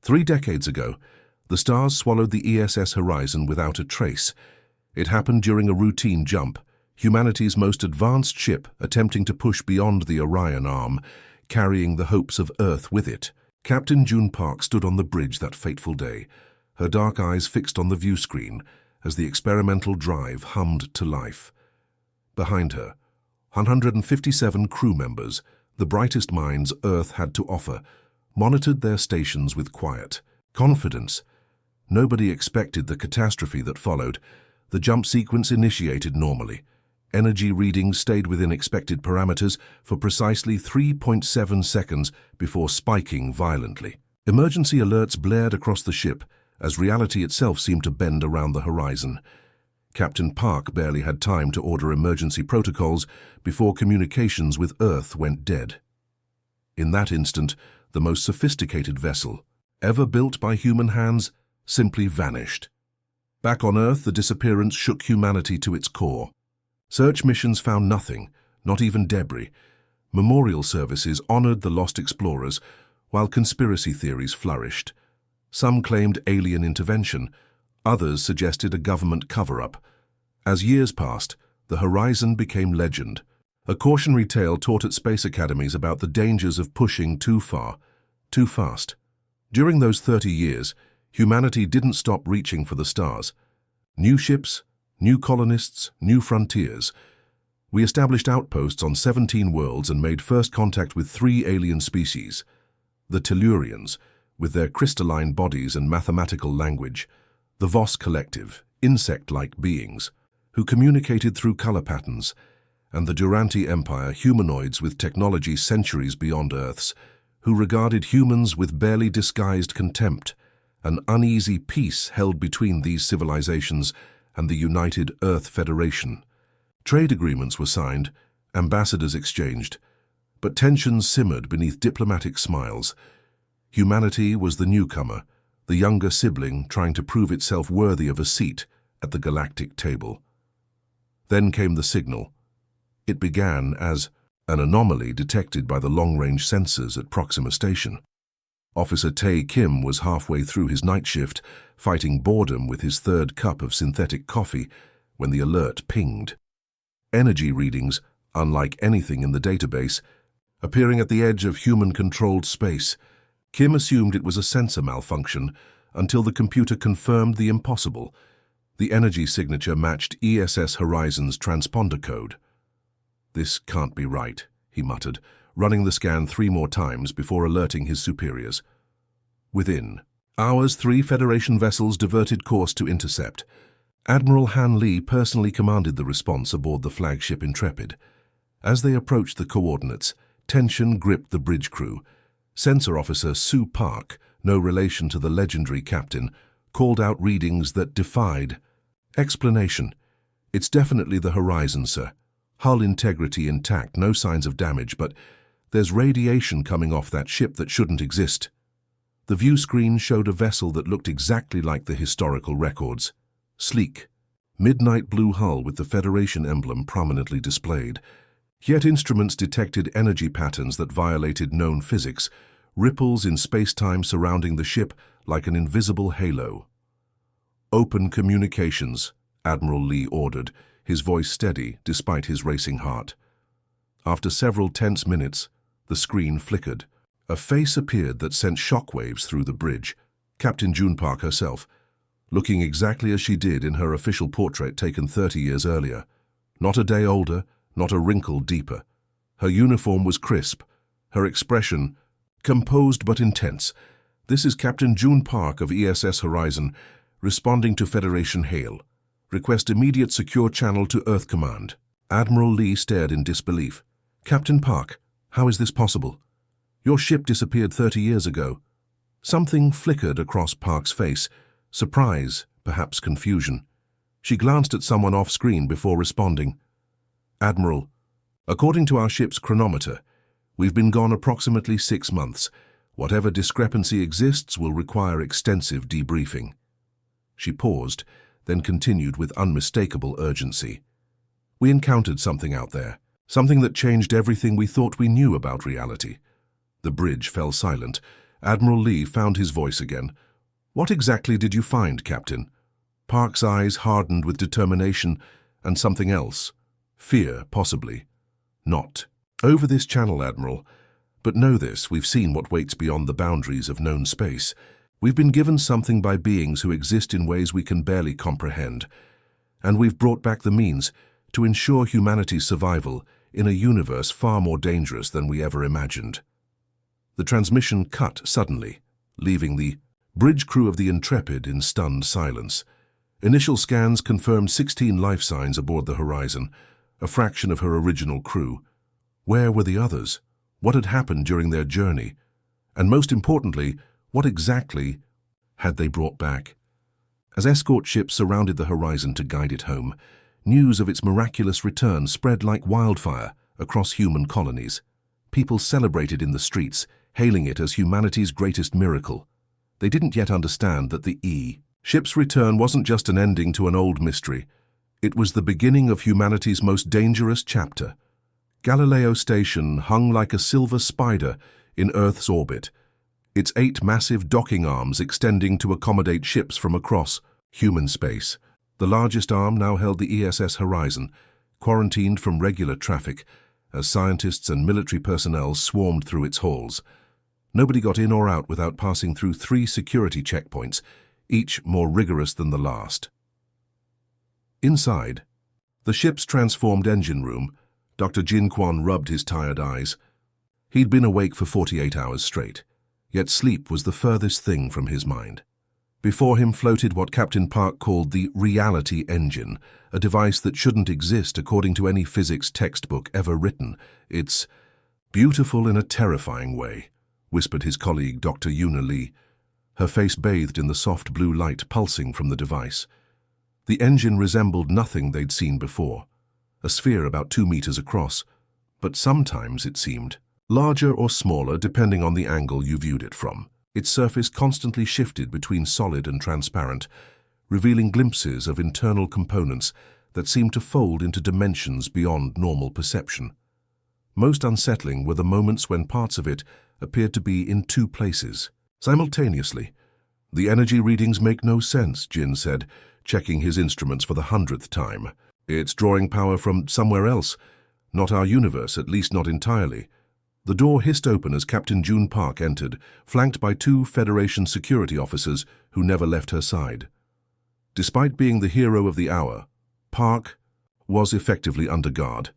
3 decades ago, the stars swallowed the ESS Horizon without a trace. It happened during a routine jump, humanity's most advanced ship attempting to push beyond the Orion arm, carrying the hopes of Earth with it. Captain June Park stood on the bridge that fateful day, her dark eyes fixed on the view screen as the experimental drive hummed to life. Behind her, 157 crew members, the brightest minds Earth had to offer, monitored their stations with quiet confidence. Nobody expected the catastrophe that followed. The jump sequence initiated normally. Energy readings stayed within expected parameters for precisely 3.7 seconds before spiking violently. Emergency alerts blared across the ship as reality itself seemed to bend around the horizon. Captain Park barely had time to order emergency protocols before communications with Earth went dead. In that instant, the most sophisticated vessel, ever built by human hands, simply vanished. Back on Earth, the disappearance shook humanity to its core. Search missions found nothing, not even debris. Memorial services honored the lost explorers, while conspiracy theories flourished. Some claimed alien intervention, others suggested a government cover-up. As years passed, the horizon became legend, a cautionary tale taught at space academies about the dangers of pushing too far, too fast. During those 30 years, humanity didn't stop reaching for the stars. New ships, new colonists, new frontiers. We established outposts on 17 worlds and made first contact with 3 alien species. The Tellurians, with their crystalline bodies and mathematical language. The Voss Collective, insect-like beings, who communicated through color patterns. And the Duranti Empire, humanoids with technology centuries beyond Earth's, who regarded humans with barely disguised contempt. An uneasy peace held between these civilizations and the United Earth Federation. Trade agreements were signed, ambassadors exchanged, but tensions simmered beneath diplomatic smiles. Humanity was the newcomer, the younger sibling trying to prove itself worthy of a seat at the galactic table. Then came the signal. It began as an anomaly detected by the long-range sensors at Proxima Station. Officer Tae Kim was halfway through his night shift, fighting boredom with his 3rd cup of synthetic coffee, when the alert pinged. Energy readings, unlike anything in the database, appearing at the edge of human-controlled space. Kim assumed it was a sensor malfunction until the computer confirmed the impossible. The energy signature matched ESS Horizon's transponder code. "This can't be right," he muttered, running the scan 3 more times before alerting his superiors. Within hours, 3 Federation vessels diverted course to intercept. Admiral Han Lee personally commanded the response aboard the flagship Intrepid. As they approached the coordinates, tension gripped the bridge crew. Sensor Officer Sue Park, no relation to the legendary captain, called out readings that defied explanation. "It's definitely the Horizon, sir. Hull integrity intact, no signs of damage, but there's radiation coming off that ship that shouldn't exist." The view screen showed a vessel that looked exactly like the historical records. Sleek, midnight blue hull with the Federation emblem prominently displayed. Yet instruments detected energy patterns that violated known physics, ripples in space-time surrounding the ship like an invisible halo. "Open communications," Admiral Lee ordered, his voice steady despite his racing heart. After several tense minutes, the screen flickered. A face appeared that sent shockwaves through the bridge. Captain June Park herself, looking exactly as she did in her official portrait taken 30 years earlier. Not a day older, not a wrinkle deeper. Her uniform was crisp, her expression composed but intense. "This is Captain June Park of ESS Horizon, responding to Federation hail. Request immediate secure channel to Earth Command." Admiral Lee stared in disbelief. "Captain Park, how is this possible? Your ship disappeared 30 years ago." Something flickered across Park's face, surprise, perhaps confusion. She glanced at someone off-screen before responding. "Admiral, according to our ship's chronometer, we've been gone approximately 6 months. Whatever discrepancy exists will require extensive debriefing." She paused, then continued with unmistakable urgency. "We encountered something out there, something that changed everything we thought we knew about reality." The bridge fell silent, Admiral Lee found his voice again. "What exactly did you find, Captain?" Park's eyes hardened with determination and something else. Fear, possibly. "Not over this channel, Admiral. But know this, we've seen what waits beyond the boundaries of known space. We've been given something by beings who exist in ways we can barely comprehend. And we've brought back the means to ensure humanity's survival in a universe far more dangerous than we ever imagined." The transmission cut suddenly, leaving the bridge crew of the Intrepid in stunned silence. Initial scans confirmed 16 life signs aboard the Horizon, a fraction of her original crew. Where were the others? What had happened during their journey? And most importantly, what exactly had they brought back? As escort ships surrounded the Horizon to guide it home, news of its miraculous return spread like wildfire across human colonies. People celebrated in the streets, hailing it as humanity's greatest miracle. They didn't yet understand that the ship's return wasn't just an ending to an old mystery. It was the beginning of humanity's most dangerous chapter. Galileo Station hung like a silver spider in Earth's orbit, its 8 massive docking arms extending to accommodate ships from across human space. The largest arm now held the ESS Horizon, quarantined from regular traffic, as scientists and military personnel swarmed through its halls. Nobody got in or out without passing through 3 security checkpoints, each more rigorous than the last. Inside, the ship's transformed engine room, Dr. Jin Quan rubbed his tired eyes. He'd been awake for 48 hours straight, yet sleep was the furthest thing from his mind. Before him floated what Captain Park called the reality engine, a device that shouldn't exist according to any physics textbook ever written. "It's beautiful in a terrifying way," whispered his colleague Dr. Yuna Lee, her face bathed in the soft blue light pulsing from the device. The engine resembled nothing they'd seen before, a sphere about 2 meters across, but sometimes it seemed larger or smaller depending on the angle you viewed it from. Its surface constantly shifted between solid and transparent, revealing glimpses of internal components that seemed to fold into dimensions beyond normal perception. Most unsettling were the moments when parts of it appeared to be in 2 places, simultaneously. "The energy readings make no sense," Jin said, checking his instruments for the 100th time. "It's drawing power from somewhere else, not our universe, at least not entirely." The door hissed open as Captain June Park entered, flanked by 2 Federation security officers who never left her side. Despite being the hero of the hour, Park was effectively under guard.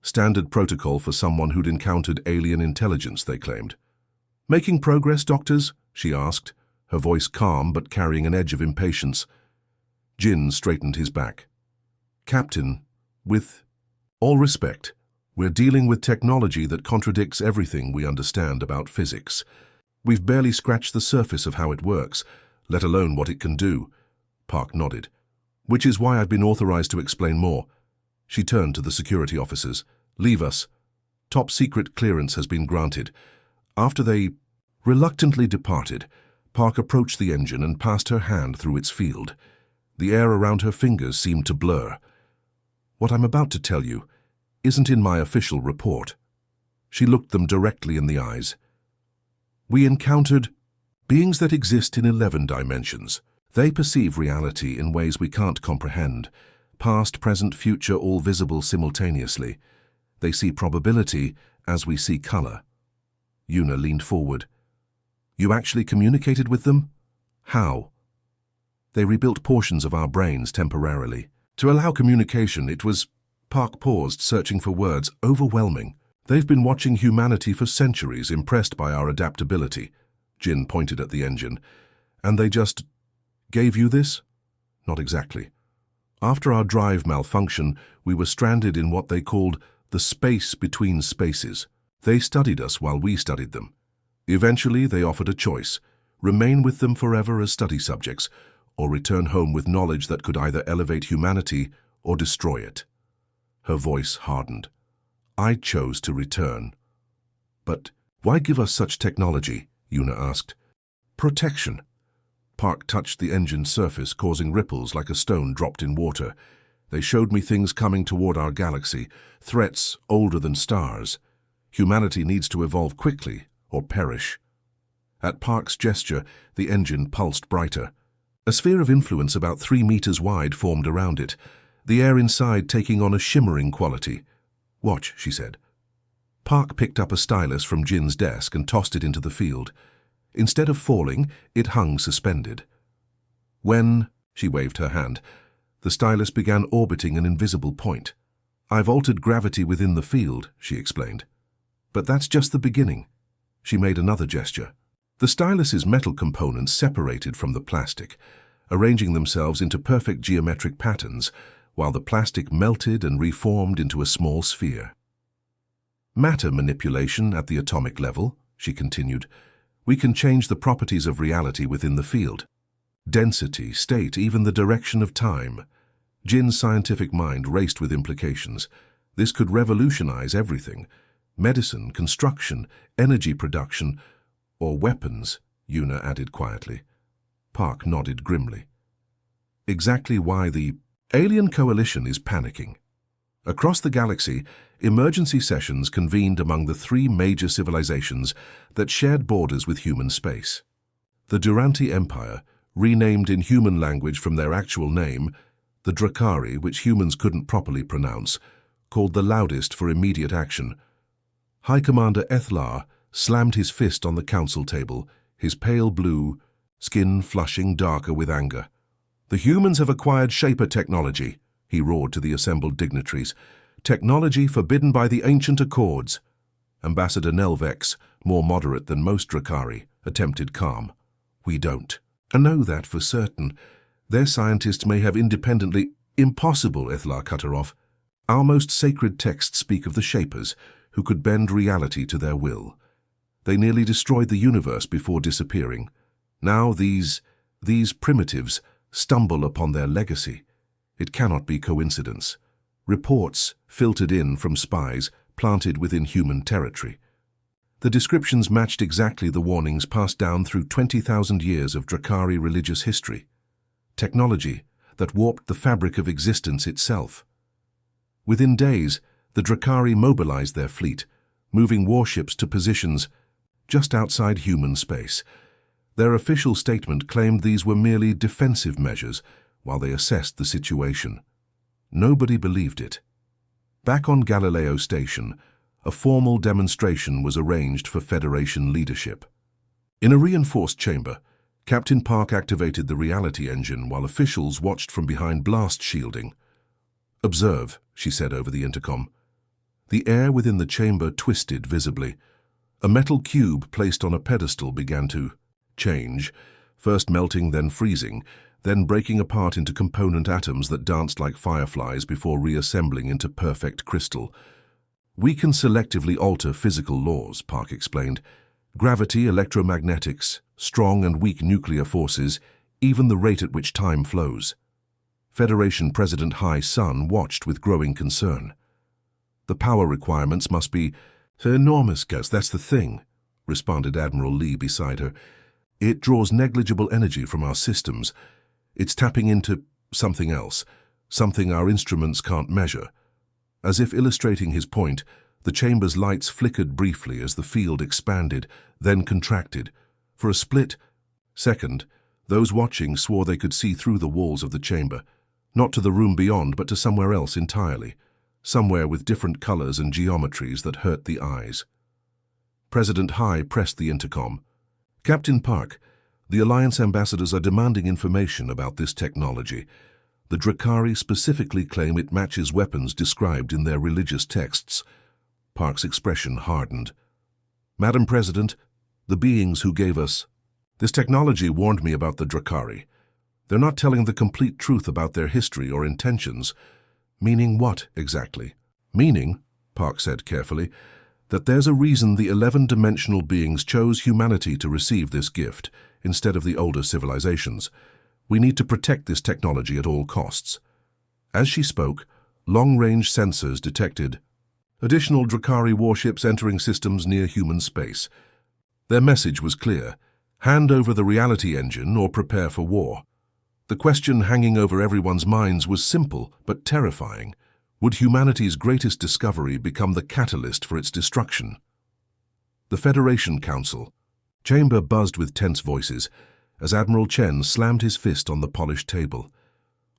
Standard protocol for someone who'd encountered alien intelligence, they claimed. "Making progress, doctors?" she asked, her voice calm but carrying an edge of impatience. Jin straightened his back. "Captain, with all respect, we're dealing with technology that contradicts everything we understand about physics. We've barely scratched the surface of how it works, let alone what it can do." Park nodded. "Which is why I've been authorized to explain more." She turned to the security officers. "Leave us. Top secret clearance has been granted." After they reluctantly departed, Park approached the engine and passed her hand through its field. The air around her fingers seemed to blur. "What I'm about to tell you isn't in my official report." She looked them directly in the eyes. "We encountered beings that exist in 11 dimensions. They perceive reality in ways we can't comprehend. Past, present, future, all visible simultaneously. They see probability as we see color." Yuna leaned forward. "You actually communicated with them? How?" "They rebuilt portions of our brains temporarily. To allow communication, it was..." Park paused, searching for words. "Overwhelming. They've been watching humanity for centuries, impressed by our adaptability." Jin pointed at the engine. "And they just gave you this?" "Not exactly. After our drive malfunction, we were stranded in what they called the space between spaces. They studied us while we studied them. Eventually, they offered a choice: remain with them forever as study subjects, or return home with knowledge that could either elevate humanity or destroy it." Her voice hardened. "I chose to return." "But why give us such technology?" Yuna asked. "Protection." Park touched the engine's surface, causing ripples like a stone dropped in water. "They showed me things coming toward our galaxy, threats older than stars. Humanity needs to evolve quickly or perish." At Park's gesture, the engine pulsed brighter. A sphere of influence about 3 meters wide formed around it, the air inside taking on a shimmering quality. "Watch," she said. Park picked up a stylus from Jin's desk and tossed it into the field. Instead of falling, it hung suspended. When, she waved her hand, the stylus began orbiting an invisible point. "I've altered gravity within the field," she explained. "But that's just the beginning." She made another gesture. The stylus's metal components separated from the plastic, arranging themselves into perfect geometric patterns, while the plastic melted and reformed into a small sphere. "Matter manipulation at the atomic level," she continued. "We can change the properties of reality within the field. Density, state, even the direction of time." Jin's scientific mind raced with implications. This could revolutionize everything. Medicine, construction, energy production, or weapons, Yuna added quietly. Park nodded grimly. "Exactly why the alien coalition is panicking." Across the galaxy, emergency sessions convened among the 3 major civilizations that shared borders with human space. The Duranti Empire, renamed in human language from their actual name, the Drakari, which humans couldn't properly pronounce, called the loudest for immediate action. High Commander Ethlar slammed his fist on the council table, his pale blue skin flushing darker with anger. "The humans have acquired Shaper technology," he roared to the assembled dignitaries. "Technology forbidden by the ancient accords." Ambassador Nelvex, more moderate than most Drakari, attempted calm. "We don't. I know that for certain. Their scientists may have independently—" "Impossible," Ethlar cut her off. "Our most sacred texts speak of the Shapers, who could bend reality to their will. They nearly destroyed the universe before disappearing. Now these primitives stumble upon their legacy. It cannot be coincidence. Reports filtered in from spies planted within human territory. The descriptions matched exactly the warnings passed down through 20,000 years of Drakari religious history. Technology that warped the fabric of existence itself. Within days, the Drakari mobilized their fleet, moving warships to positions just outside human space. Their official statement claimed these were merely defensive measures while they assessed the situation. Nobody believed it. Back on Galileo Station, a formal demonstration was arranged for Federation leadership. In a reinforced chamber, Captain Park activated the reality engine while officials watched from behind blast shielding. "Observe," she said over the intercom. The air within the chamber twisted visibly. A metal cube placed on a pedestal began to change, first melting, then freezing, then breaking apart into component atoms that danced like fireflies before reassembling into perfect crystal. "We can selectively alter physical laws," Park explained. "Gravity, electromagnetics, strong and weak nuclear forces, even the rate at which time flows." Federation President Hai Sun watched with growing concern. "The power requirements must be enormous, Gus. That's the thing," responded Admiral Lee beside her. "It draws negligible energy from our systems. It's tapping into something else, something our instruments can't measure." As if illustrating his point, the chamber's lights flickered briefly as the field expanded, then contracted. For a split second, those watching swore they could see through the walls of the chamber, not to the room beyond, but to somewhere else entirely, somewhere with different colors and geometries that hurt the eyes. President Hai pressed the intercom. "Captain Park, the Alliance ambassadors are demanding information about this technology. The Drakari specifically claim it matches weapons described in their religious texts." Park's expression hardened. "Madam President, the beings who gave us this technology warned me about the Drakari. They're not telling the complete truth about their history or intentions." "Meaning what, exactly?" "Meaning," Park said carefully, "that there's a reason the 11-dimensional beings chose humanity to receive this gift instead of the older civilizations. We need to protect this technology at all costs." As she spoke, long-range sensors detected additional Drakari warships entering systems near human space. Their message was clear: hand over the reality engine or prepare for war. The question hanging over everyone's minds was simple but terrifying. Would humanity's greatest discovery become the catalyst for its destruction? The Federation Council, Chamber buzzed with tense voices as Admiral Chen slammed his fist on the polished table.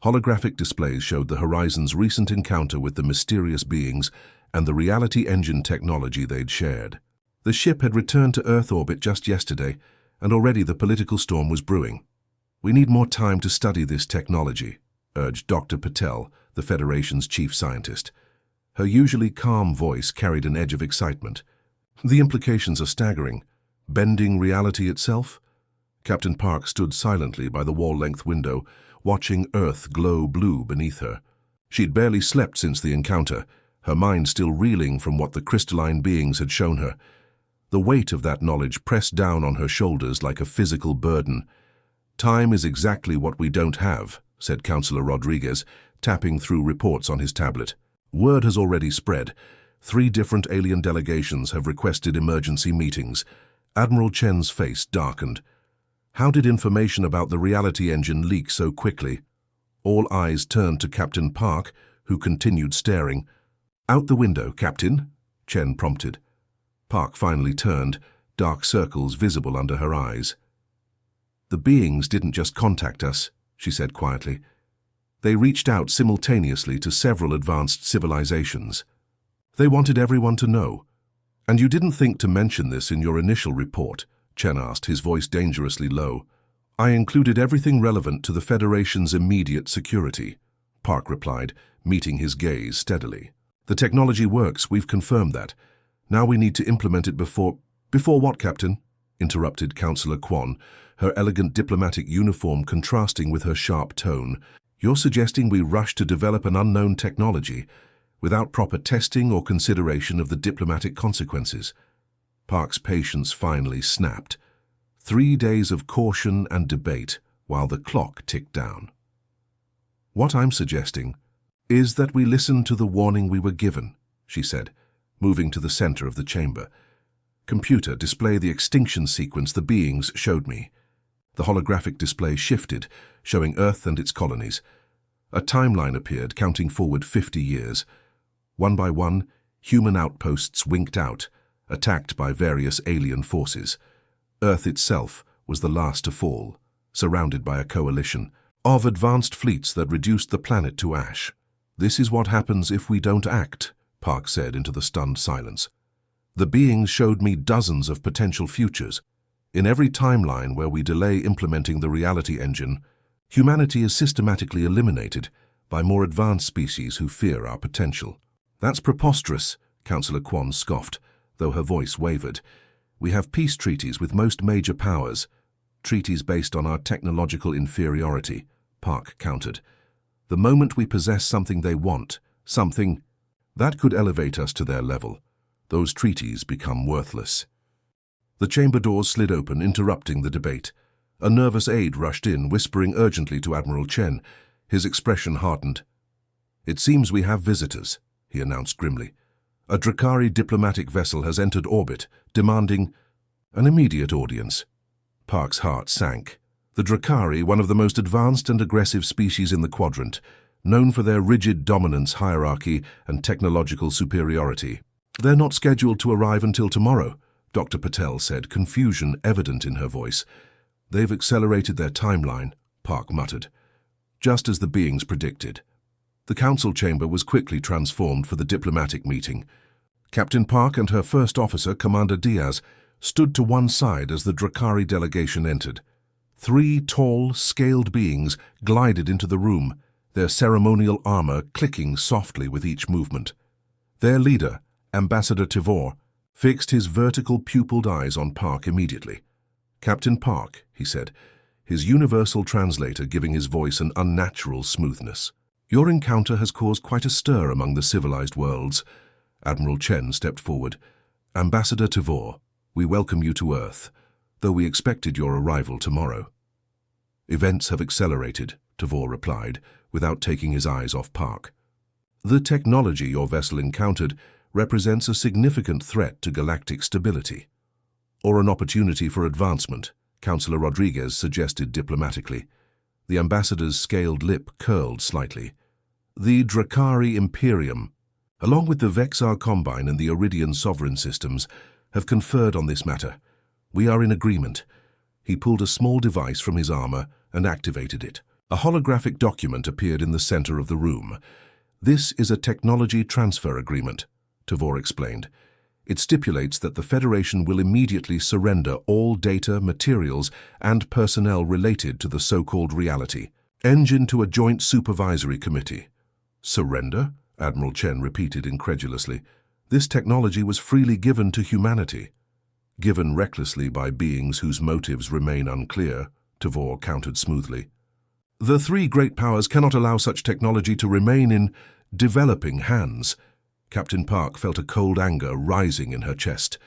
Holographic displays showed the Horizon's recent encounter with the mysterious beings and the reality engine technology they'd shared. The ship had returned to Earth orbit just yesterday, and already the political storm was brewing. "We need more time to study this technology," urged Dr. Patel, the Federation's chief scientist. Her usually calm voice carried an edge of excitement. "The implications are staggering. Bending reality itself?" Captain Park stood silently by the wall-length window, watching Earth glow blue beneath her. She'd barely slept since the encounter, her mind still reeling from what the crystalline beings had shown her. The weight of that knowledge pressed down on her shoulders like a physical burden. "Time is exactly what we don't have," said Councillor Rodriguez, tapping through reports on his tablet. "Word has already spread. 3 different alien delegations have requested emergency meetings." Admiral Chen's face darkened. How did information about the reality engine leak so quickly? All eyes turned to Captain Park, who continued staring. "Out the window, Captain," Chen prompted. Park finally turned, dark circles visible under her eyes. "The beings didn't just contact us," she said quietly. "They reached out simultaneously to several advanced civilizations. They wanted everyone to know. And you didn't think to mention this in your initial report?" Chen asked, his voice dangerously low. "I included everything relevant to the Federation's immediate security," Park replied, meeting his gaze steadily. "The technology works, we've confirmed that. Now we need to implement it before—" "Before what, Captain?" interrupted Councillor Quan, her elegant diplomatic uniform contrasting with her sharp tone. "You're suggesting we rush to develop an unknown technology without proper testing or consideration of the diplomatic consequences?" Park's patience finally snapped. 3 days of caution and debate while the clock ticked down. "What I'm suggesting is that we listen to the warning we were given," she said, moving to the center of the chamber. "Computer, display the extinction sequence the beings showed me." The holographic display shifted, showing Earth and its colonies. A timeline appeared, counting forward 50 years. One by one, human outposts winked out, attacked by various alien forces. Earth itself was the last to fall, surrounded by a coalition of advanced fleets that reduced the planet to ash. "This is what happens if we don't act," Park said into the stunned silence. "The beings showed me dozens of potential futures. In every timeline where we delay implementing the reality engine, humanity is systematically eliminated by more advanced species who fear our potential." "That's preposterous," Councillor Quan scoffed, though her voice wavered. "We have peace treaties with most major powers, treaties based on our technological inferiority," Park countered. "The moment we possess something they want, something that could elevate us to their level, those treaties become worthless." The chamber doors slid open, interrupting the debate. A nervous aide rushed in, whispering urgently to Admiral Chen. His expression hardened. "It seems we have visitors," he announced grimly. "A Drakari diplomatic vessel has entered orbit, demanding an immediate audience." Park's heart sank. The Drakari, one of the most advanced and aggressive species in the quadrant, known for their rigid dominance, hierarchy, and technological superiority. "They're not scheduled to arrive until tomorrow," Dr. Patel said, confusion evident in her voice. "They've accelerated their timeline," Park muttered. "Just as the beings predicted." The council chamber was quickly transformed for the diplomatic meeting. Captain Park and her first officer, Commander Diaz, stood to one side as the Drakari delegation entered. 3 tall, scaled beings glided into the room, their ceremonial armor clicking softly with each movement. Their leader, Ambassador Tivor, fixed his vertical pupilled eyes on Park immediately. "Captain Park," he said, his universal translator giving his voice an unnatural smoothness. "Your encounter has caused quite a stir among the civilized worlds." Admiral Chen stepped forward. "Ambassador Tivor, we welcome you to Earth, though we expected your arrival tomorrow." "Events have accelerated," Tivor replied, without taking his eyes off Park. "The technology your vessel encountered represents a significant threat to galactic stability." "Or an opportunity for advancement," Councillor Rodriguez suggested diplomatically. The ambassador's scaled lip curled slightly. "The Drakari Imperium, along with the Vexar Combine and the Iridian Sovereign Systems, have conferred on this matter. We are in agreement. He pulled a small device from his armor and activated it. A holographic document appeared in the center of the room. This is a technology transfer agreement, Tavor explained. It stipulates that the Federation will immediately surrender all data, materials, and personnel related to the so-called reality engine to a joint supervisory committee. Surrender? Admiral Chen repeated incredulously. This technology was freely given to humanity. Given recklessly by beings whose motives remain unclear, Tavor countered smoothly. The three great powers cannot allow such technology to remain in developing hands. Captain Park felt a cold anger rising in her chest.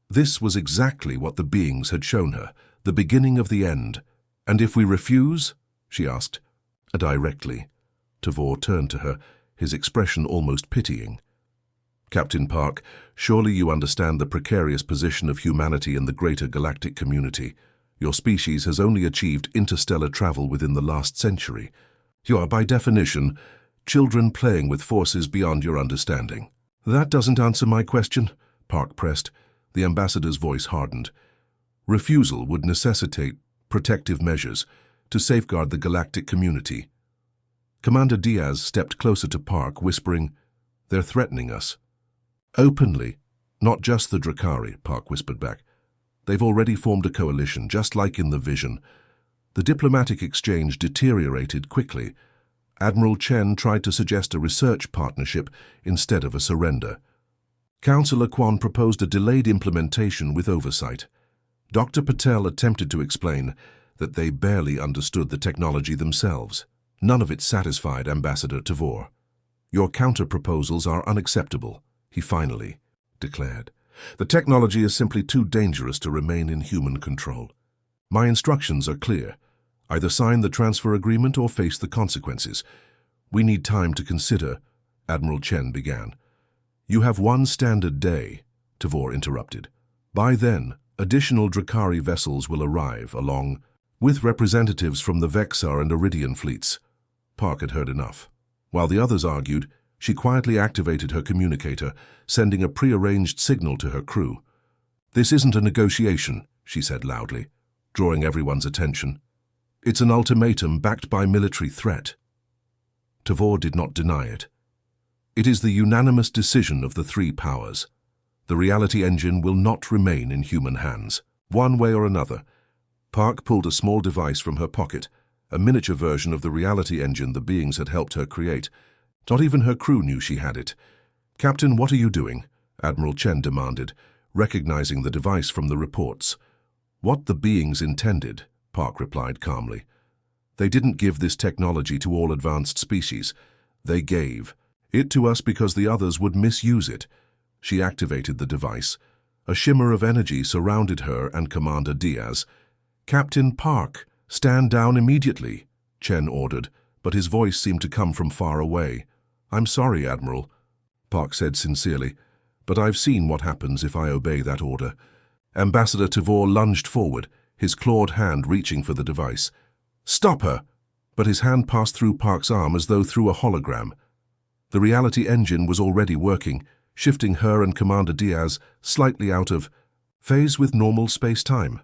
This was exactly what the beings had shown her, the beginning of the end. And if we refuse? She asked. Directly. Tavor turned to her, his expression almost pitying. Captain Park, surely you understand the precarious position of humanity in the greater galactic community. Your species has only achieved interstellar travel within the last century. You are, by definition, children playing with forces beyond your understanding. That doesn't answer my question, Park pressed. The ambassador's voice hardened. Refusal would necessitate protective measures to safeguard the galactic community. Commander Diaz stepped closer to Park, whispering, "They're threatening us." "Openly, not just the Drakari," Park whispered back. "They've already formed a coalition, just like in the vision." The diplomatic exchange deteriorated quickly. Admiral Chen tried to suggest a research partnership instead of a surrender. Councillor Quan proposed a delayed implementation with oversight. Dr. Patel attempted to explain that they barely understood the technology themselves. None of it satisfied Ambassador Tavor. "Your counter-proposals are unacceptable," he finally declared. "The technology is simply too dangerous to remain in human control. My instructions are clear. Either sign the transfer agreement or face the consequences. We need time to consider," Admiral Chen began. "You have one standard day," Tavor interrupted. "By then, additional Drakari vessels will arrive along with representatives from the Vexar and Iridian fleets." Park had heard enough. While the others argued, she quietly activated her communicator, sending a prearranged signal to her crew. "This isn't a negotiation," she said loudly, drawing everyone's attention. "It's an ultimatum backed by military threat." Tavor did not deny it. "It is the unanimous decision of the three powers. The reality engine will not remain in human hands, one way or another." Park pulled a small device from her pocket, a miniature version of the reality engine the beings had helped her create. Not even her crew knew she had it. "Captain, what are you doing?" Admiral Chen demanded, recognizing the device from the reports. "What the beings intended," Park replied calmly. "They didn't give this technology to all advanced species. They gave it to us because the others would misuse it." She activated the device. A shimmer of energy surrounded her and Commander Diaz. "Captain Park, stand down immediately," Chen ordered, but his voice seemed to come from far away. "I'm sorry, Admiral," Park said sincerely, "but I've seen what happens if I obey that order." Ambassador Tavor lunged forward, his clawed hand reaching for the device. "Stop her!" But his hand passed through Park's arm as though through a hologram. The reality engine was already working, shifting her and Commander Diaz slightly out of phase with normal space-time.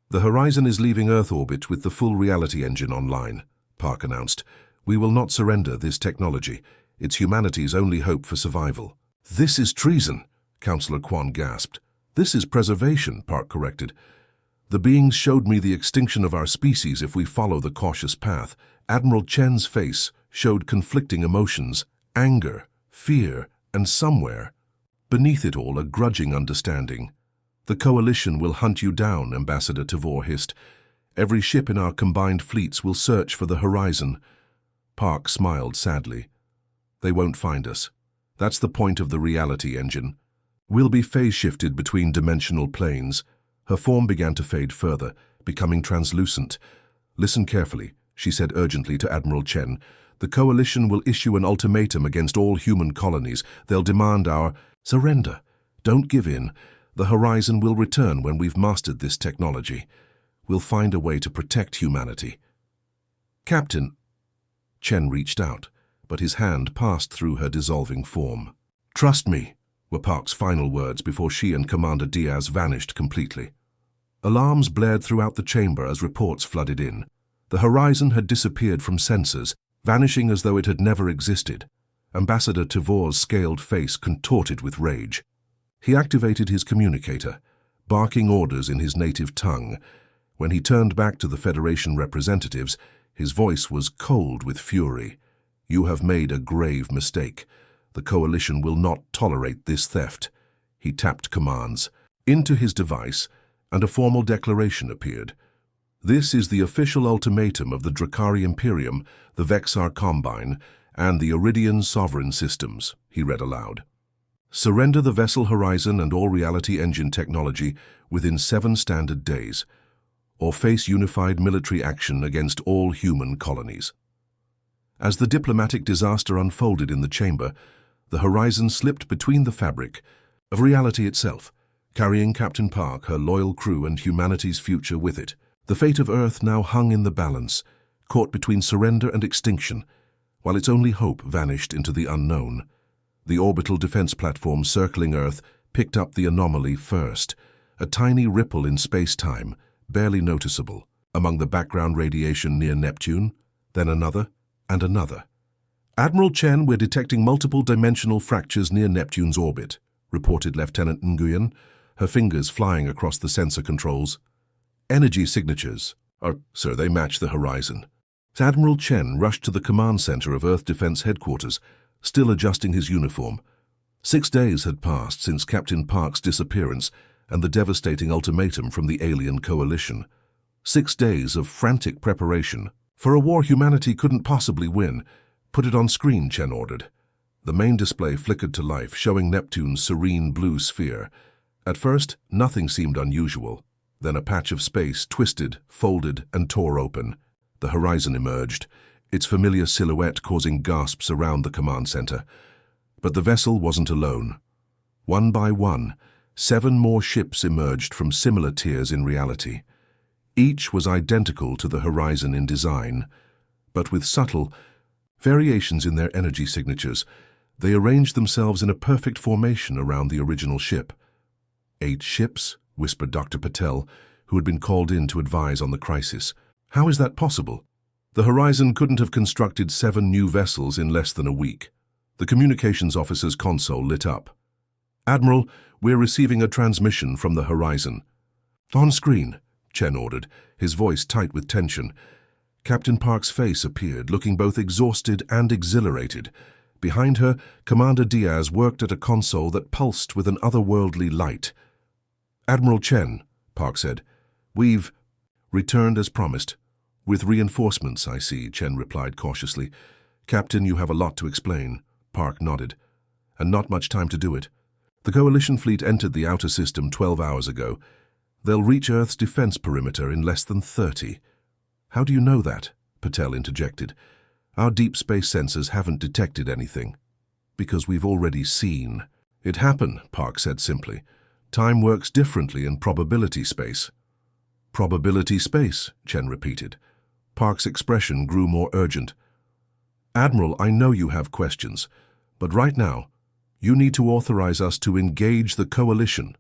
"The Horizon is leaving Earth orbit with the full reality engine online," Park announced. "We will not surrender this technology. It's humanity's only hope for survival." "This is treason," Councillor Quan gasped. "This is preservation," Park corrected. "The beings showed me the extinction of our species if we follow the cautious path." Admiral Chen's face showed conflicting emotions, anger, fear, and somewhere, beneath it all, a grudging understanding. "The coalition will hunt you down," Ambassador Tavor hissed. "Every ship in our combined fleets will search for the Horizon." Park smiled sadly. "They won't find us. That's the point of the reality engine. We'll be phase-shifted between dimensional planes." Her form began to fade further, becoming translucent. "Listen carefully," she said urgently to Admiral Chen. "The coalition will issue an ultimatum against all human colonies. They'll demand our surrender. Don't give in. The Horizon will return when we've mastered this technology. We'll find a way to protect humanity." "Captain," Chen reached out, but his hand passed through her dissolving form. "Trust me," were Park's final words before she and Commander Diaz vanished completely. Alarms blared throughout the chamber as reports flooded in. The horizon had disappeared from sensors, vanishing as though it had never existed. Ambassador Tivor's scaled face contorted with rage. He activated his communicator, barking orders in his native tongue. When he turned back to the Federation representatives, his voice was cold with fury. "You have made a grave mistake. The Coalition will not tolerate this theft." He tapped commands into his device, and a formal declaration appeared. "This is the official ultimatum of the Drakari Imperium, the Vexar Combine, and the Iridian Sovereign Systems," he read aloud. "Surrender the vessel Horizon and all reality engine technology within 7 standard days, or face unified military action against all human colonies." As the diplomatic disaster unfolded in the chamber, the Horizon slipped between the fabric of reality itself, carrying Captain Park, her loyal crew, and humanity's future with it. The fate of Earth now hung in the balance, caught between surrender and extinction, while its only hope vanished into the unknown. The orbital defense platform circling Earth picked up the anomaly first, a tiny ripple in space-time, barely noticeable. Among the background radiation near Neptune, then another and another. "Admiral Chen, we're detecting multiple dimensional fractures near Neptune's orbit," reported Lieutenant Nguyen, her fingers flying across the sensor controls. "Energy signatures. Sir, they match the horizon." Admiral Chen rushed to the command center of Earth Defense Headquarters, still adjusting his uniform. 6 days had passed since Captain Park's disappearance and the devastating ultimatum from the alien coalition. 6 days of frantic preparation for a war humanity couldn't possibly win. "Put it on screen," Chen ordered. The main display flickered to life, showing Neptune's serene blue sphere. At first, nothing seemed unusual. Then a patch of space twisted, folded, and tore open. The horizon emerged, its familiar silhouette causing gasps around the command center. But the vessel wasn't alone. One by one, 7 more ships emerged from similar tiers in reality. Each was identical to the horizon in design, but with subtle variations in their energy signatures. They arranged themselves in a perfect formation around the original ship. 8 ships, whispered Dr. Patel, who had been called in to advise on the crisis. "How is that possible? The Horizon couldn't have constructed 7 new vessels in less than a week." The communications officer's console lit up. "Admiral, we're receiving a transmission from the Horizon." "On screen," Chen ordered, his voice tight with tension. Captain Park's face appeared, looking both exhausted and exhilarated. Behind her, Commander Diaz worked at a console that pulsed with an otherworldly light. "Admiral Chen," Park said, "we've returned as promised." "With reinforcements, I see," Chen replied cautiously. "Captain, you have a lot to explain." Park nodded. "And not much time to do it. The Coalition fleet entered the outer system 12 hours ago. They'll reach Earth's defense perimeter in less than 30. "How do you know that?" Patel interjected. "Our deep space sensors haven't detected anything." "Because we've already seen it happen," Park said simply. "Time works differently in probability space." "Probability space," Chen repeated. Park's expression grew more urgent. "Admiral, I know you have questions, but right now, you need to authorize us to engage the Coalition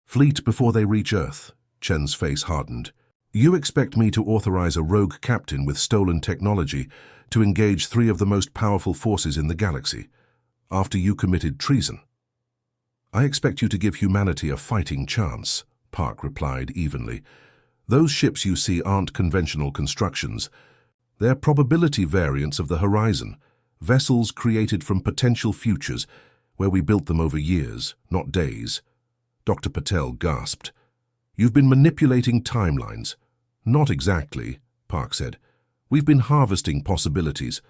fleet before they reach Earth." Chen's face hardened. "You expect me to authorize a rogue captain with stolen technology to engage 3 of the most powerful forces in the galaxy, after you committed treason?" "I expect you to give humanity a fighting chance," Park replied evenly. "Those ships you see aren't conventional constructions. They're probability variants of the Horizon, vessels created from potential futures where we built them over years, not days." Dr. Patel gasped. "You've been manipulating timelines." "Not exactly," Park said. "We've been harvesting possibilities.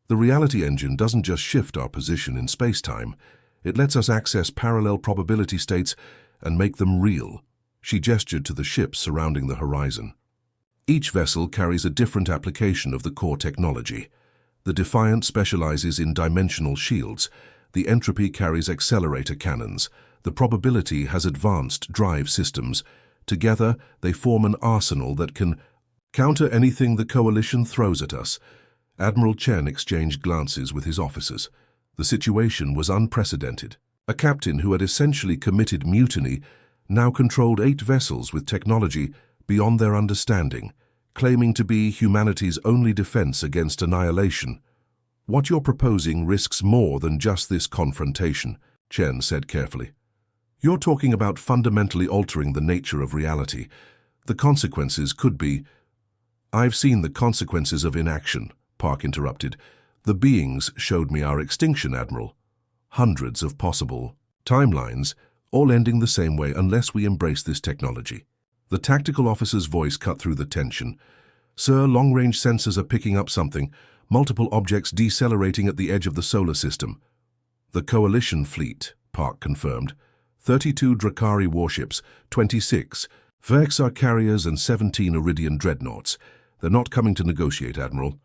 The reality engine doesn't just shift our position in space-time. It lets us access parallel probability states and make them real." She gestured to the ships surrounding the Horizon. Each vessel carries a different application of the core technology. The Defiant specializes in dimensional shields. The Entropy carries accelerator cannons. The Probability has advanced drive systems. Together, they form an arsenal that can counter anything the Coalition throws at us. Admiral Chen exchanged glances with his officers. The situation was unprecedented. A captain who had essentially committed mutiny now controlled 8 vessels with technology beyond their understanding, claiming to be humanity's only defense against annihilation. What you're proposing risks more than just this confrontation, Chen said carefully. You're talking about fundamentally altering the nature of reality. The consequences could be— I've seen the consequences of inaction, Park interrupted. The beings showed me our extinction, Admiral. Hundreds of possible timelines, all ending the same way unless we embrace this technology. The tactical officer's voice cut through the tension. Sir, long-range sensors are picking up something. Multiple objects decelerating at the edge of the solar system. The Coalition fleet, Park confirmed. 32 Drakari warships, 26 Vexar carriers and 17 Iridian dreadnoughts. They're not coming to negotiate, Admiral.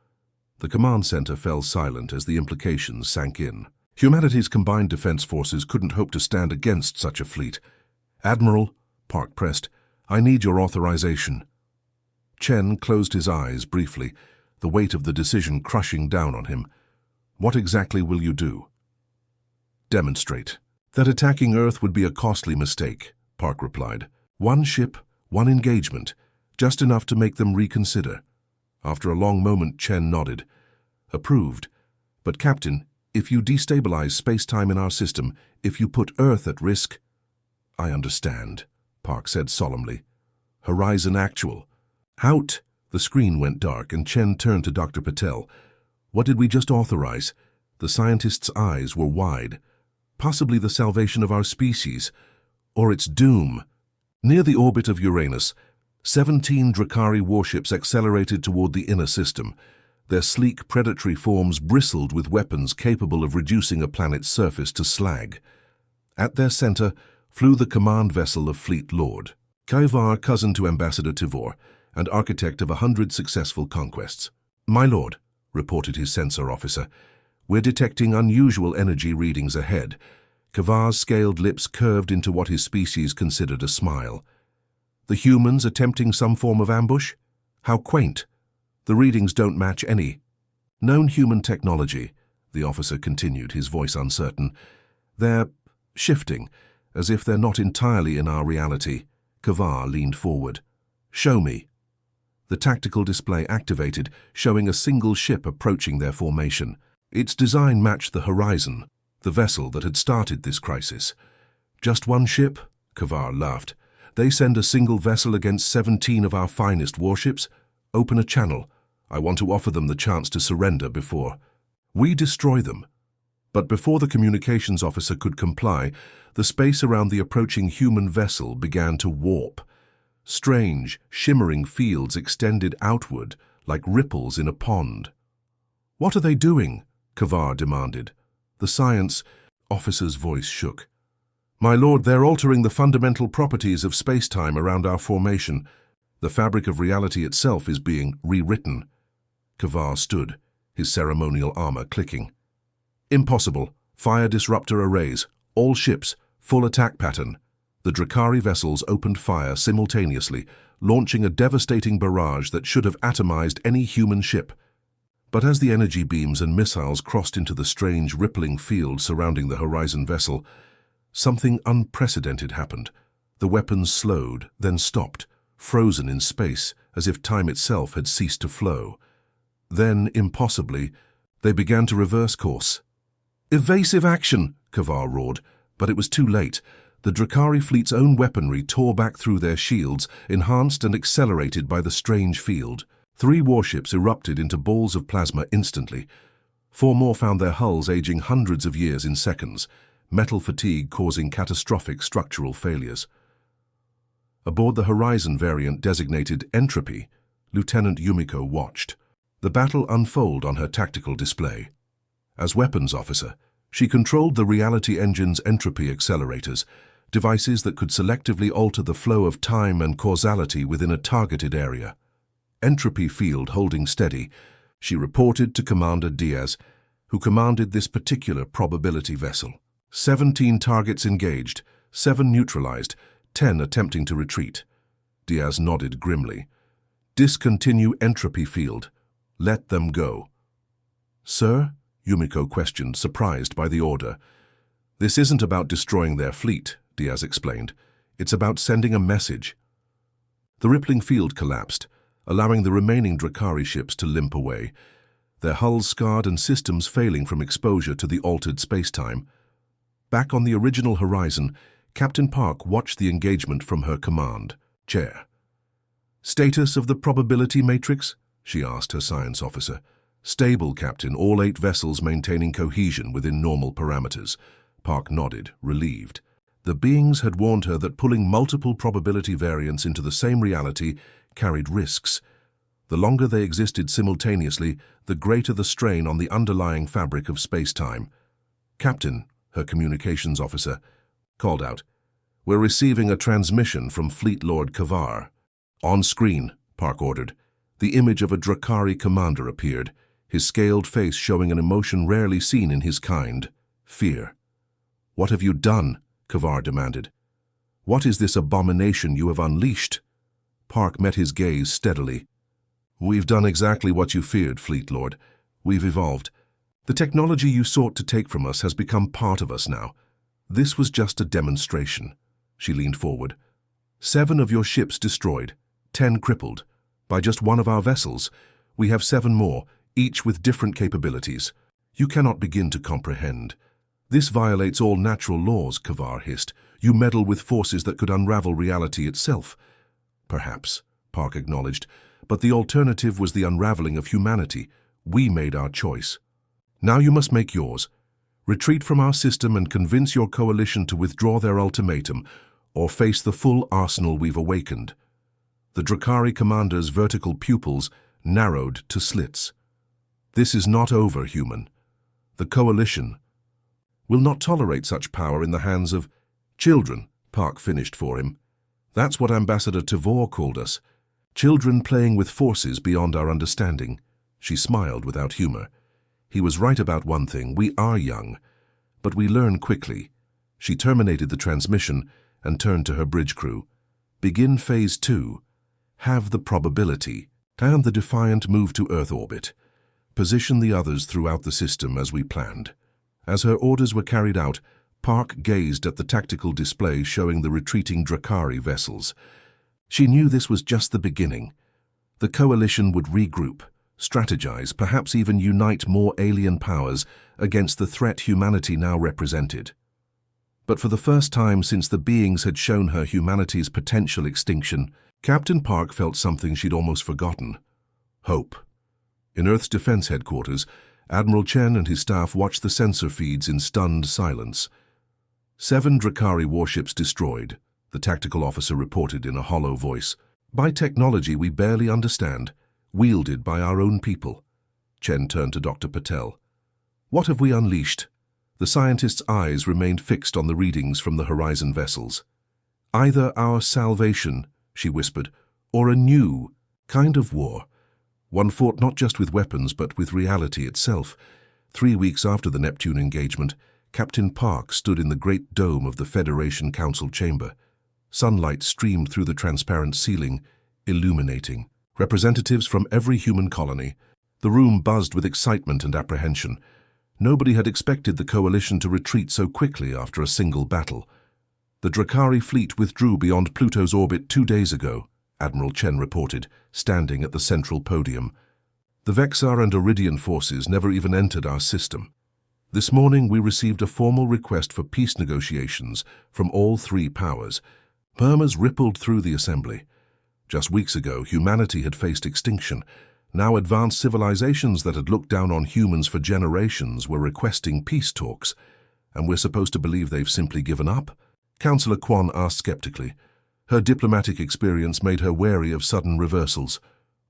The command center fell silent as the implications sank in. Humanity's combined defense forces couldn't hope to stand against such a fleet. Admiral, Park pressed, I need your authorization. Chen closed his eyes briefly, the weight of the decision crushing down on him. What exactly will you do? Demonstrate. That attacking Earth would be a costly mistake, Park replied. 1 ship, 1 engagement, just enough to make them reconsider. After a long moment, Chen nodded. Approved. But Captain, if you destabilize space-time in our system, if you put Earth at risk— I understand, Park said solemnly. Horizon Actual. Out! The screen went dark and Chen turned to Dr. Patel. What did we just authorize? The scientist's eyes were wide. Possibly the salvation of our species, or its doom. Near the orbit of Uranus, 17 Drakari warships accelerated toward the inner system. Their sleek predatory forms bristled with weapons capable of reducing a planet's surface to slag. At their center flew the command vessel of Fleet Lord, Kaivar, cousin to Ambassador Tivor, and architect of 100 successful conquests. My lord, reported his sensor officer, we're detecting unusual energy readings ahead. Kavar's scaled lips curved into what his species considered a smile. The humans attempting some form of ambush? How quaint. The readings don't match any known human technology, the officer continued, his voice uncertain. They're shifting, as if they're not entirely in our reality. Kavar leaned forward. Show me. The tactical display activated, showing a single ship approaching their formation. Its design matched the Horizon, the vessel that had started this crisis. Just 1 ship? Kavar laughed. They send a single vessel against 17 of our finest warships? Open a channel. I want to offer them the chance to surrender before we destroy them. But before the communications officer could comply, the space around the approaching human vessel began to warp. Strange, shimmering fields extended outward like ripples in a pond. What are they doing? Kavar demanded. The science officer's voice shook. My lord, they're altering the fundamental properties of space-time around our formation. The fabric of reality itself is being rewritten. Kavar stood, his ceremonial armor clicking. Impossible. Fire disruptor arrays. All ships. Full attack pattern. The Drakari vessels opened fire simultaneously, launching a devastating barrage that should have atomized any human ship. But as the energy beams and missiles crossed into the strange rippling field surrounding the Horizon vessel, something unprecedented happened. The weapons slowed, then stopped, frozen in space, as if time itself had ceased to flow. Then, impossibly, they began to reverse course. Evasive action, Kavar roared, but it was too late. The Drakari fleet's own weaponry tore back through their shields, enhanced and accelerated by the strange field. 3 warships erupted into balls of plasma instantly. 4 more found their hulls aging hundreds of years in seconds, metal fatigue causing catastrophic structural failures. Aboard the Horizon variant designated Entropy, Lieutenant Yumiko watched the battle unfold on her tactical display. As weapons officer, she controlled the reality engine's entropy accelerators, devices that could selectively alter the flow of time and causality within a targeted area. Entropy field holding steady, she reported to Commander Diaz, who commanded this particular probability vessel. 17 targets engaged, 7 neutralized, 10 attempting to retreat. Diaz nodded grimly. Discontinue entropy field. Let them go. Sir? Yumiko questioned, surprised by the order. This isn't about destroying their fleet, Diaz explained. It's about sending a message. The rippling field collapsed, allowing the remaining Drakari ships to limp away, their hulls scarred and systems failing from exposure to the altered spacetime. Back on the original horizon, Captain Park watched the engagement from her command chair. "Status of the probability matrix?" she asked her science officer. "Stable, Captain, all 8 vessels maintaining cohesion within normal parameters." Park nodded, relieved. The beings had warned her that pulling multiple probability variants into the same reality carried risks. The longer they existed simultaneously, the greater the strain on the underlying fabric of space-time. "Captain," her communications officer called out, "we're receiving a transmission from Fleet Lord Kavar." "On screen," Park ordered. The image of a Drakari commander appeared, his scaled face showing an emotion rarely seen in his kind: fear. "What have you done?" Kavar demanded. "What is this abomination you have unleashed?" Park met his gaze steadily. "We've done exactly what you feared, Fleet Lord. We've evolved. The technology you sought to take from us has become part of us now. This was just a demonstration." She leaned forward. 7 of your ships destroyed, 10 crippled. By just one of our vessels, we have 7 more, each with different capabilities. You cannot begin to comprehend. "This violates all natural laws," Kavar hissed. "You meddle with forces that could unravel reality itself." "Perhaps," Park acknowledged, "but the alternative was the unraveling of humanity. We made our choice. Now you must make yours. Retreat from our system and convince your coalition to withdraw their ultimatum, or face the full arsenal we've awakened." The Drakari commander's vertical pupils narrowed to slits. "This is not over, human. The coalition will not tolerate such power in the hands of children," Park finished for him. "That's what Ambassador Tavor called us. Children playing with forces beyond our understanding." She smiled without humor. "He was right about one thing. We are young, but we learn quickly." She terminated the transmission and turned to her bridge crew. "Begin Phase 2. Have the probability. And the Defiant move to Earth orbit. Position the others throughout the system as we planned." As her orders were carried out, Park gazed at the tactical display showing the retreating Drakari vessels. She knew this was just the beginning. The coalition would regroup, strategize, perhaps even unite more alien powers against the threat humanity now represented. But for the first time since the beings had shown her humanity's potential extinction, Captain Park felt something she'd almost forgotten: hope. In Earth's Defense Headquarters, Admiral Chen and his staff watched the sensor feeds in stunned silence. 7 Drakari warships destroyed, the tactical officer reported in a hollow voice. "By technology we barely understand, wielded by our own people." Chen turned to Dr. Patel. "What have we unleashed?" The scientist's eyes remained fixed on the readings from the Horizon vessels. "Either our salvation," she whispered, "or a new kind of war. One fought not just with weapons, but with reality itself." 3 weeks after the Neptune engagement, Captain Park stood in the great dome of the Federation Council chamber. Sunlight streamed through the transparent ceiling, illuminating. Representatives from every human colony. The room buzzed with excitement and apprehension. Nobody had expected the coalition to retreat so quickly after a single battle. "The Drakari fleet withdrew beyond Pluto's orbit 2 days ago," Admiral Chen reported, standing at the central podium. "The Vexar and Iridian forces never even entered our system. This morning we received a formal request for peace negotiations from all 3 powers." Murmurs rippled through the assembly. Just weeks ago, humanity had faced extinction. Now advanced civilizations that had looked down on humans for generations were requesting peace talks. And we're supposed to believe they've simply given up? Councillor Quan asked skeptically. Her diplomatic experience made her wary of sudden reversals.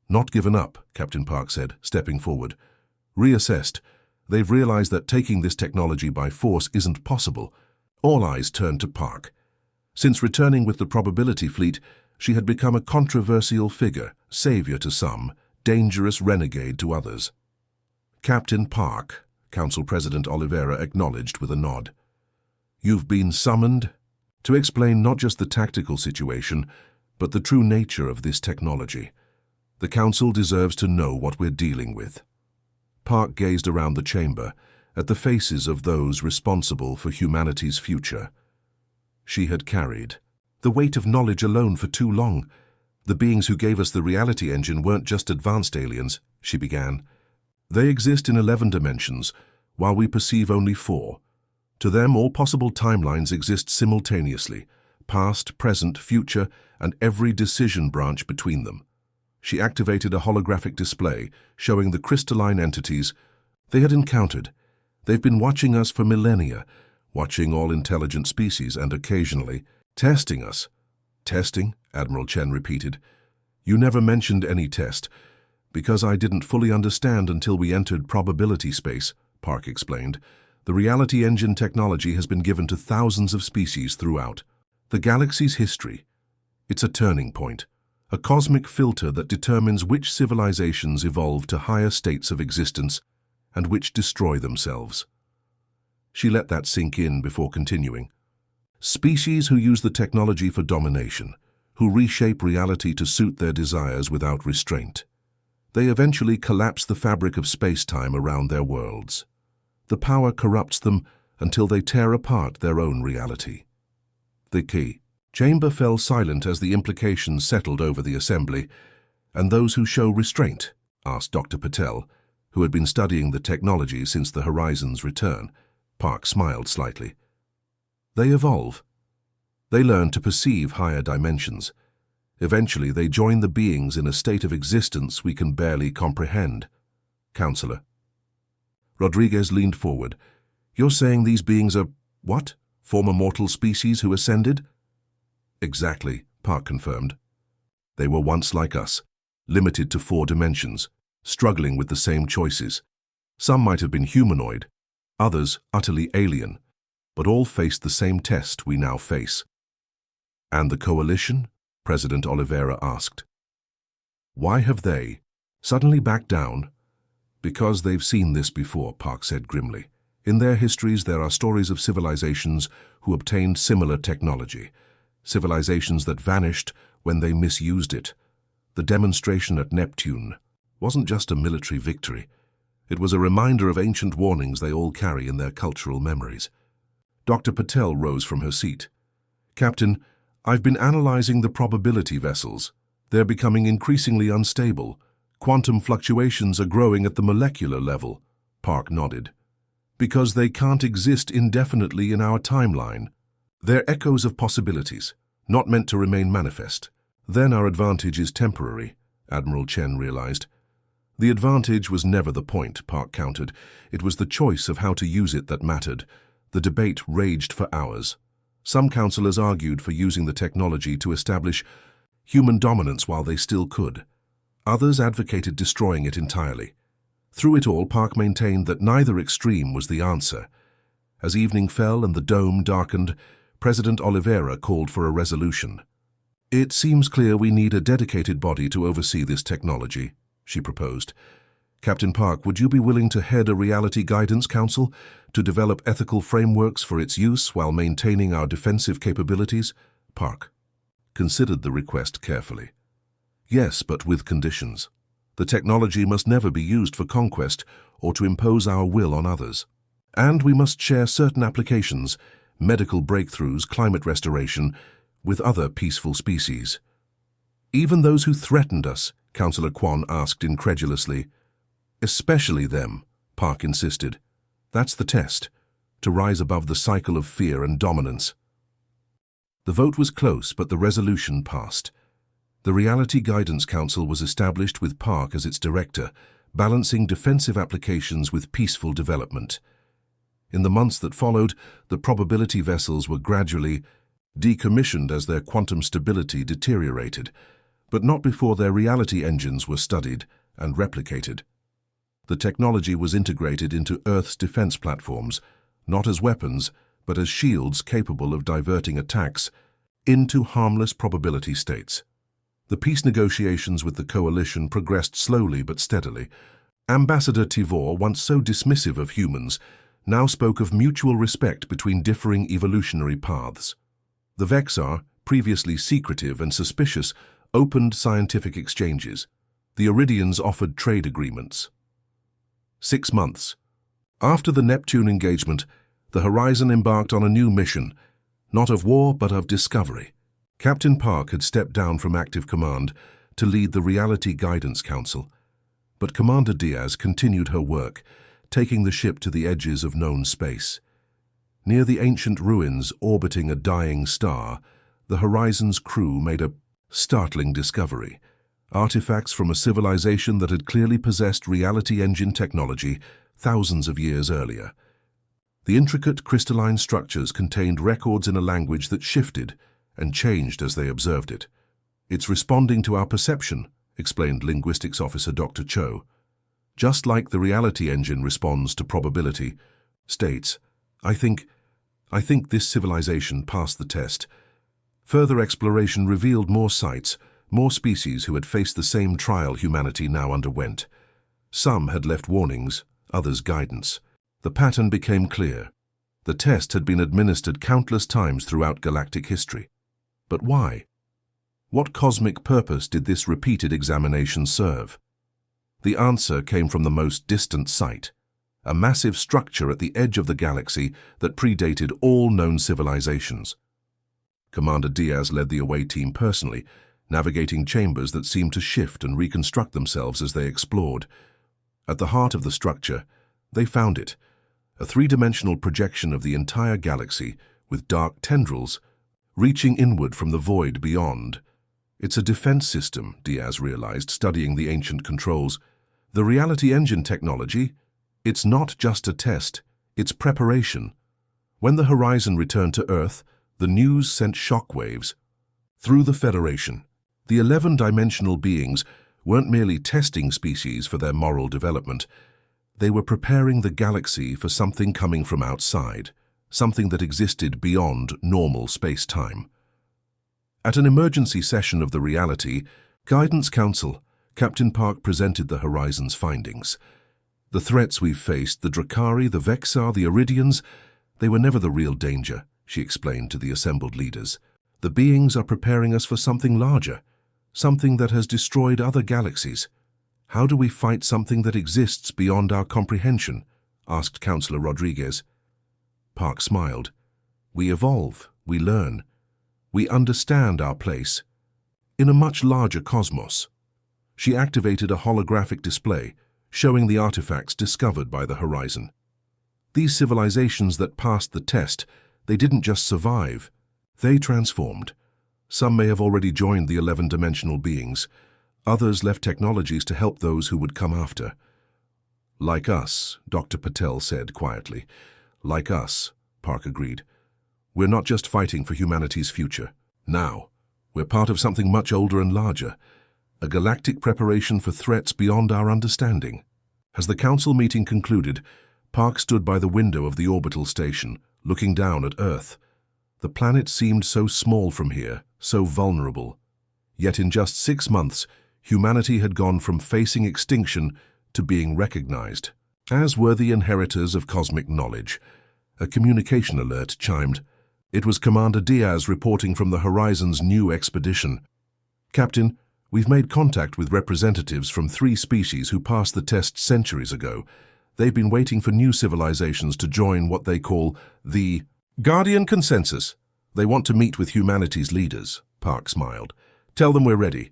"Not given up," Captain Park said, stepping forward. "Reassessed. They've realized that taking this technology by force isn't possible." All eyes turned to Park. Since returning with the probability fleet, she had become a controversial figure, savior to some, dangerous renegade to others. "Captain Park," Council President Oliveira acknowledged with a nod. "You've been summoned to explain not just the tactical situation, but the true nature of this technology. The Council deserves to know what we're dealing with." Park gazed around the chamber, at the faces of those responsible for humanity's future. She had carried The weight of knowledge alone for too long. The beings who gave us the reality engine weren't just advanced aliens, she began. They exist in 11 dimensions, while we perceive only 4. To them, all possible timelines exist simultaneously, past, present, future, and every decision branch between them. She activated a holographic display showing the crystalline entities they had encountered. They've been watching us for millennia, watching all intelligent species and occasionally testing us. Testing? Admiral Chen repeated. You never mentioned any test, because I didn't fully understand until we entered probability space, Park explained. The reality engine technology has been given to thousands of species throughout the galaxy's history. It's a turning point, a cosmic filter that determines which civilizations evolve to higher states of existence and which destroy themselves. She let that sink in before continuing. Species who use the technology for domination, who reshape reality to suit their desires without restraint. They eventually collapse the fabric of space-time around their worlds. The power corrupts them until they tear apart their own reality. The key. Chamber fell silent as the implications settled over the assembly. And those who show restraint? Asked Dr. Patel, who had been studying the technology since the Horizon's return. Park smiled slightly. They evolve. They learn to perceive higher dimensions. Eventually, they join the beings in a state of existence we can barely comprehend. Counselor. Rodriguez leaned forward. You're saying these beings are, what? Former mortal species who ascended? Exactly, Park confirmed. They were once like us, limited to 4 dimensions, struggling with the same choices. Some might have been humanoid, others utterly alien, but all faced the same test we now face. And the coalition? President Oliveira asked. Why have they suddenly backed down? Because they've seen this before, Park said grimly. In their histories, there are stories of civilizations who obtained similar technology, civilizations that vanished when they misused it. The demonstration at Neptune wasn't just a military victory. It was a reminder of ancient warnings they all carry in their cultural memories. Dr. Patel rose from her seat. Captain, I've been analyzing the probability vessels. They're becoming increasingly unstable. Quantum fluctuations are growing at the molecular level. Park nodded. Because they can't exist indefinitely in our timeline. They're echoes of possibilities, not meant to remain manifest. Then our advantage is temporary, Admiral Chen realized. The advantage was never the point, Park countered. It was the choice of how to use it that mattered. The debate raged for hours. Some counselors argued for using the technology to establish human dominance while they still could. Others advocated destroying it entirely. Through it all, Park maintained that neither extreme was the answer. As evening fell and the dome darkened, President Oliveira called for a resolution. It seems clear we need a dedicated body to oversee this technology, she proposed. Captain Park, would you be willing to head a reality guidance council to develop ethical frameworks for its use while maintaining our defensive capabilities? Park considered the request carefully. Yes, but with conditions. The technology must never be used for conquest or to impose our will on others. And we must share certain applications, medical breakthroughs, climate restoration, with other peaceful species. Even those who threatened us, Councillor Quan asked incredulously. Especially them, Park insisted. That's the test, to rise above the cycle of fear and dominance. The vote was close, but the resolution passed. The Reality Guidance Council was established with Park as its director, balancing defensive applications with peaceful development. In the months that followed, the probability vessels were gradually decommissioned as their quantum stability deteriorated, but not before their reality engines were studied and replicated. The technology was integrated into Earth's defense platforms, not as weapons, but as shields capable of diverting attacks into harmless probability states. The peace negotiations with the coalition progressed slowly but steadily. Ambassador Tivor, once so dismissive of humans, now spoke of mutual respect between differing evolutionary paths. The Vexar, previously secretive and suspicious, opened scientific exchanges. The Iridians offered trade agreements. 6 months. After the Neptune engagement, the Horizon embarked on a new mission, not of war but of discovery. Captain Park had stepped down from active command to lead the Reality Guidance Council, but Commander Diaz continued her work, taking the ship to the edges of known space. Near the ancient ruins orbiting a dying star, the Horizon's crew made a startling discovery: artifacts from a civilization that had clearly possessed reality engine technology thousands of years earlier. The intricate crystalline structures contained records in a language that shifted and changed as they observed it. "It's responding to our perception," explained Linguistics Officer Dr. Cho. "Just like the reality engine responds to probability," states, I think this civilization passed the test." Further exploration revealed more sites, more species who had faced the same trial humanity now underwent. Some had left warnings, others guidance. The pattern became clear. The test had been administered countless times throughout galactic history. But why? What cosmic purpose did this repeated examination serve? The answer came from the most distant site, a massive structure at the edge of the galaxy that predated all known civilizations. Commander Diaz led the away team personally, navigating chambers that seemed to shift and reconstruct themselves as they explored. At the heart of the structure, they found it, a three-dimensional projection of the entire galaxy with dark tendrils reaching inward from the void beyond. "It's a defense system," Diaz realized, studying the ancient controls. "The reality engine technology, it's not just a test, it's preparation." When the Horizon returned to Earth, the news sent shockwaves through the Federation. The 11-dimensional beings weren't merely testing species for their moral development. They were preparing the galaxy for something coming from outside, something that existed beyond normal space-time. At an emergency session of the Reality Guidance Council, Captain Park presented the Horizon's findings. "The threats we've faced, the Drakari, the Vexar, the Iridians, they were never the real danger," she explained to the assembled leaders. "The beings are preparing us for something larger, something that has destroyed other galaxies." "How do we fight something that exists beyond our comprehension?" asked Councillor Rodriguez. Park smiled. "We evolve, we learn, we understand our place in a much larger cosmos." She activated a holographic display, showing the artifacts discovered by the Horizon. These civilizations that passed the test, they didn't just survive, they transformed. Some may have already joined the 11-dimensional beings. Others left technologies to help those who would come after. "Like us," Dr. Patel said quietly. "Like us," Park agreed. "We're not just fighting for humanity's future. Now, we're part of something much older and larger, a galactic preparation for threats beyond our understanding." As the council meeting concluded, Park stood by the window of the orbital station, looking down at Earth. The planet seemed so small from here, so vulnerable. Yet in just 6 months, humanity had gone from facing extinction to being recognized as worthy inheritors of cosmic knowledge. A communication alert chimed. It was Commander Diaz reporting from the Horizon's new expedition. "Captain, we've made contact with representatives from 3 species who passed the test centuries ago. They've been waiting for new civilizations to join what they call the Guardian Consensus. They want to meet with humanity's leaders," Park smiled. "Tell them we're ready."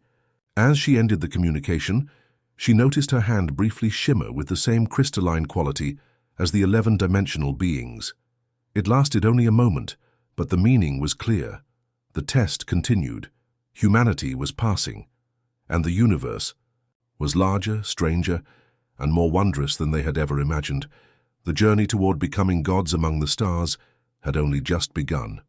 As she ended the communication, she noticed her hand briefly shimmer with the same crystalline quality as the 11-dimensional beings. It lasted only a moment, but the meaning was clear. The test continued. Humanity was passing, and the universe was larger, stranger, and more wondrous than they had ever imagined. The journey toward becoming gods among the stars had only just begun.